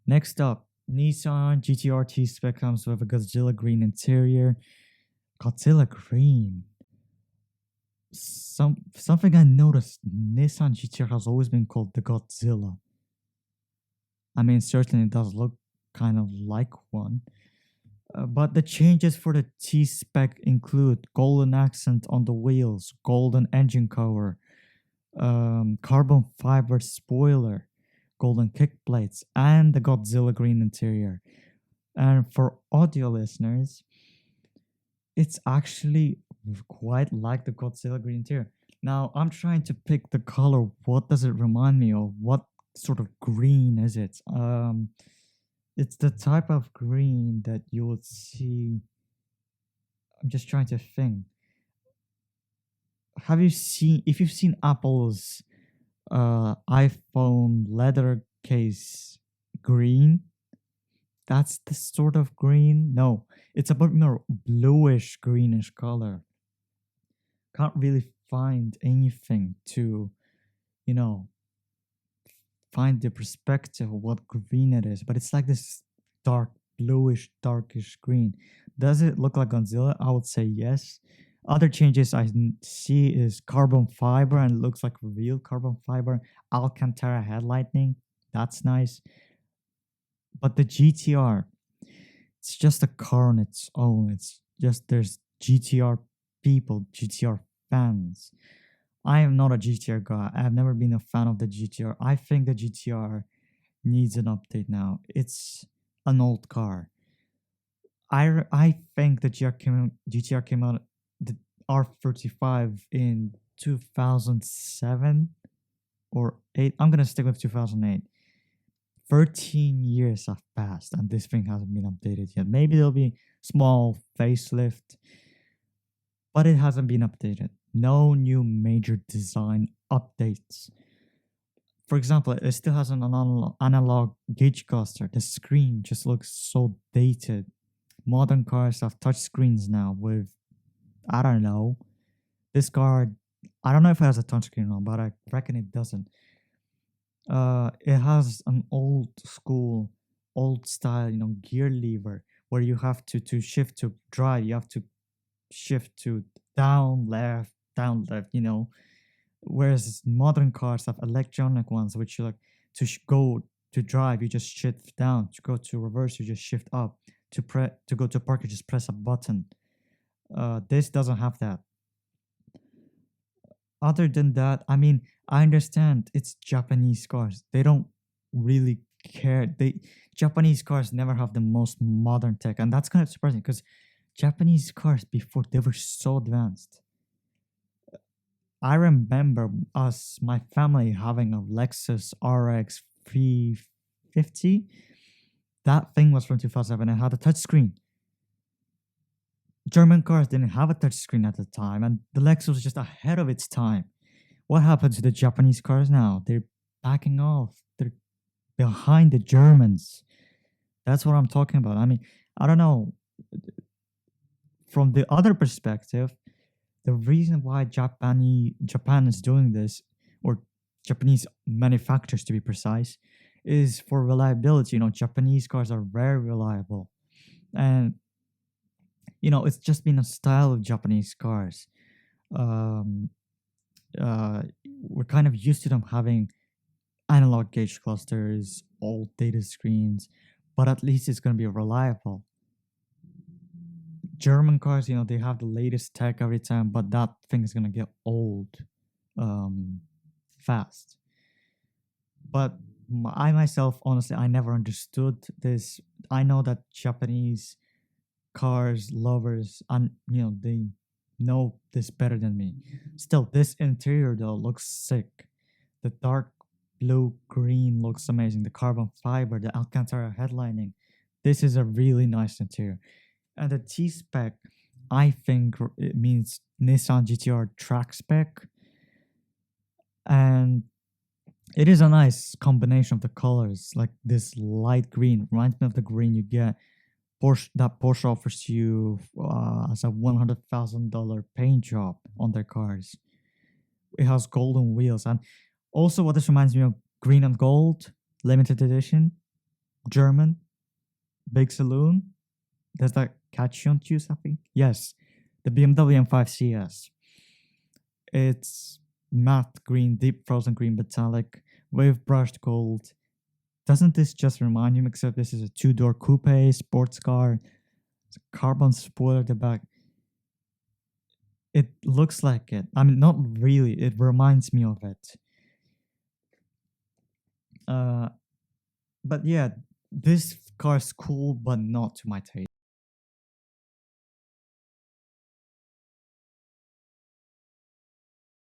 Next up, Nissan GTR T-Spec comes with a Godzilla green interior. Godzilla green. Something I noticed, Nissan GTR has always been called the Godzilla. I mean, certainly it does look kind of like one. But the changes for the T-Spec include golden accent on the wheels, golden engine cover, carbon fiber spoiler, golden kick plates, and the Godzilla green interior. And for audio listeners, it's actually quite like the Godzilla green interior. Now, I'm trying to pick the color. What does it remind me of? What sort of green is it? It's the type of green that you would see. I'm just trying to think. If you've seen Apple's iPhone leather case green, that's the sort of green. No, it's a bit more bluish greenish color. Can't really find anything to, you know, find the perspective of what green it is, but it's like this dark bluish, darkish green. Does it look like Godzilla? I would say yes. Other changes see is carbon fiber, and it looks like real carbon fiber. Alcantara headlighting, that's nice. But the GTR, it's just a car on its own. It's just there's GTR people, GTR fans. I am not a GTR guy. I have never been a fan of the GTR. I think the GTR needs an update now. It's an old car. I think the GTR came out the R35 in 2007 or 8. I'm gonna stick with 2008. 13 years have passed and this thing hasn't been updated yet. Maybe there'll be small facelift, but it hasn't been updated. No new major design updates. For example, it still has an analog gauge cluster. The screen just looks so dated. Modern cars have touch screens now with, I don't know, this car, I don't know if it has a touchscreen on, but I reckon it doesn't. It has an old school, old style, gear lever where you have to shift to drive. You have to shift to down, left. Whereas modern cars have electronic ones, which you like go to drive, you just shift down. To go to reverse, you just shift up. To go to park, you just press a button. This doesn't have that. Other than that, I mean, I understand it's Japanese cars. They don't really care. Japanese cars never have the most modern tech, and that's kind of surprising because Japanese cars before they were so advanced. I remember my family having a Lexus RX 350. That thing was from 2007 and had a touchscreen. German cars didn't have a touchscreen at the time, and the Lexus was just ahead of its time. What happened to the Japanese cars now? They're backing off. They're behind the Germans. That's what I'm talking about. I mean, I don't know. From the other perspective, the reason why Japan is doing this, or Japanese manufacturers to be precise, is for reliability. Japanese cars are very reliable, and it's just been a style of Japanese cars. Um, we're kind of used to them having analog gauge clusters, old data screens, but at least it's going to be reliable. German cars, they have the latest tech every time, but that thing is going to get old fast. But I myself, honestly, I never understood this. I know that Japanese cars lovers, and they know this better than me. Still, this interior though looks sick. The dark blue green looks amazing. The carbon fiber, the Alcantara headlining. This is a really nice interior. And the T spec, I think it means Nissan GTR track spec. And it is a nice combination of the colors, like this light green reminds me of the green you get Porsche offers you as a $100,000 paint job on their cars. It has golden wheels, and also what this reminds me of, green and gold limited edition. German, big saloon. Does that catch you on to something? Yes, the BMW M5 CS. It's matte green, deep frozen green metallic with brushed gold. Doesn't this just remind you? Except this is a two-door coupe sports car. It's a carbon spoiler at the back. It looks like it. I mean, not really. It reminds me of it. Uh, but yeah, this car's cool, but not to my taste.